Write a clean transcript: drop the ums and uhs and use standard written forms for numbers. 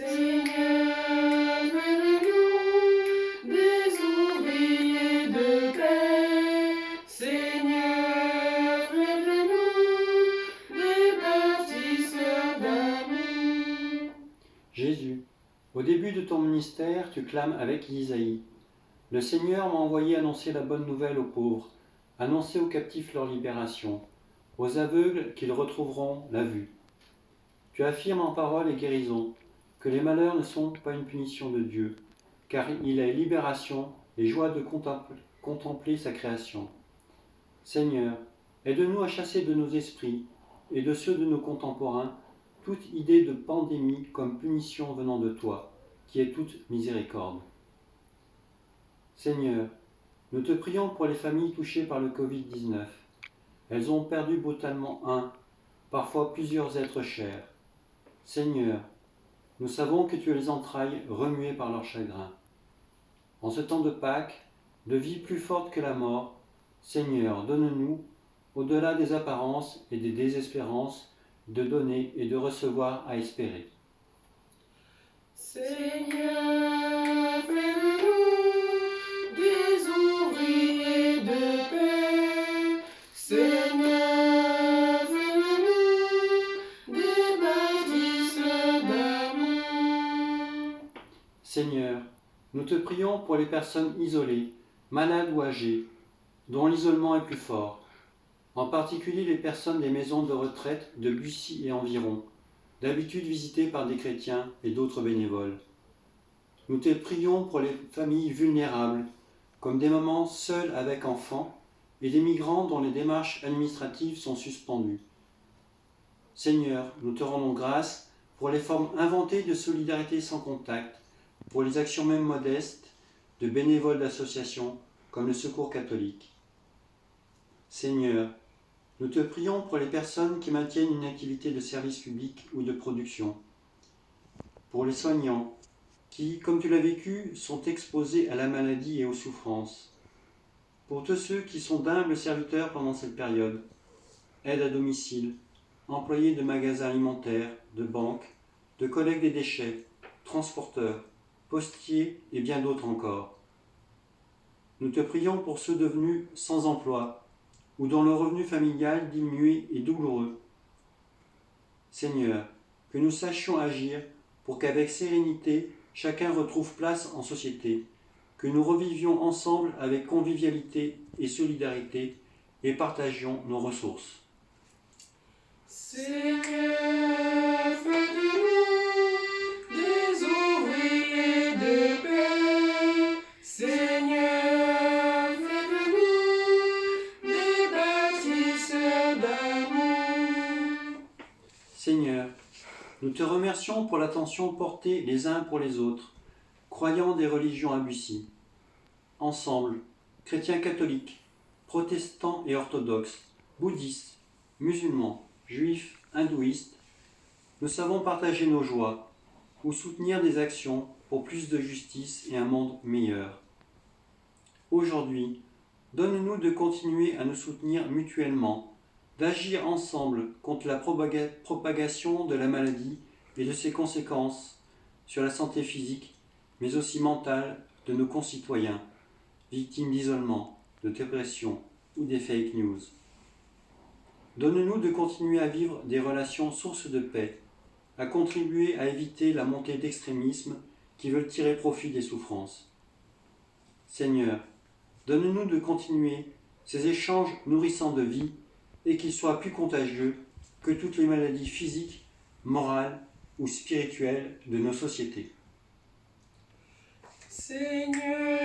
Seigneur, fais-nous des ouvriers de paix. Seigneur, fais-nous des bâtisseurs d'amour. Jésus, au début de ton ministère, tu clames avec Isaïe. Le Seigneur m'a envoyé annoncer la bonne nouvelle aux pauvres, annoncer aux captifs leur libération, aux aveugles qu'ils retrouveront la vue. Tu affirmes en parole et guérison que les malheurs ne sont pas une punition de Dieu, car il est libération et joie de contempler sa création. Seigneur, aide-nous à chasser de nos esprits et de ceux de nos contemporains toute idée de pandémie comme punition venant de toi, qui est toute miséricorde. Seigneur, nous te prions pour les familles touchées par le Covid-19. Elles ont perdu brutalement un, parfois plusieurs êtres chers. Seigneur, nous savons que tu es les entrailles remuées par leur chagrin. En ce temps de Pâques, de vie plus forte que la mort, Seigneur, donne-nous, au-delà des apparences et des désespérances, de donner et de recevoir à espérer. Seigneur, fais-nous des ouvriers de paix. Seigneur, fais-nous des bâtisseurs d'amour. Seigneur, nous te prions pour les personnes isolées, malades ou âgées, dont l'isolement est plus fort, en particulier les personnes des maisons de retraite de Bussy et environ, d'habitude visitées par des chrétiens et d'autres bénévoles. Nous te prions pour les familles vulnérables, comme des mamans seules avec enfants et des migrants dont les démarches administratives sont suspendues. Seigneur, nous te rendons grâce pour les formes inventées de solidarité sans contact, pour les actions même modestes de bénévoles d'associations comme le Secours catholique. Seigneur, nous te prions pour les personnes qui maintiennent une activité de service public ou de production, pour les soignants qui, comme tu l'as vécu, sont exposés à la maladie et aux souffrances, pour tous ceux qui sont d'humbles serviteurs pendant cette période, aide à domicile, employés de magasins alimentaires, de banques, de collecte des déchets, transporteurs, postiers et bien d'autres encore. Nous te prions pour ceux devenus sans emploi ou dont le revenu familial diminué et douloureux. Seigneur, que nous sachions agir pour qu'avec sérénité, chacun retrouve place en société, que nous revivions ensemble avec convivialité et solidarité et partagions nos ressources. Seigneur, fais de nous des ouvriers de paix. Seigneur, fais de nous des bâtisseurs d'amour. Seigneur, nous te remercions pour l'attention portée les uns pour les autres, croyants des religions à Bussy. Ensemble, chrétiens catholiques, protestants et orthodoxes, bouddhistes, musulmans, juifs, hindouistes, nous savons partager nos joies ou soutenir des actions pour plus de justice et un monde meilleur. Aujourd'hui, donne-nous de continuer à nous soutenir mutuellement, d'agir ensemble contre la propagation de la maladie et de ses conséquences sur la santé physique, mais aussi mentale de nos concitoyens, victimes d'isolement, de dépression ou des fake news. Donne-nous de continuer à vivre des relations sources de paix, à contribuer à éviter la montée d'extrémismes qui veulent tirer profit des souffrances. Seigneur, donne-nous de continuer ces échanges nourrissants de vie et qu'ils soient plus contagieux que toutes les maladies physiques, morales ou spirituelles de nos sociétés. Seigneur,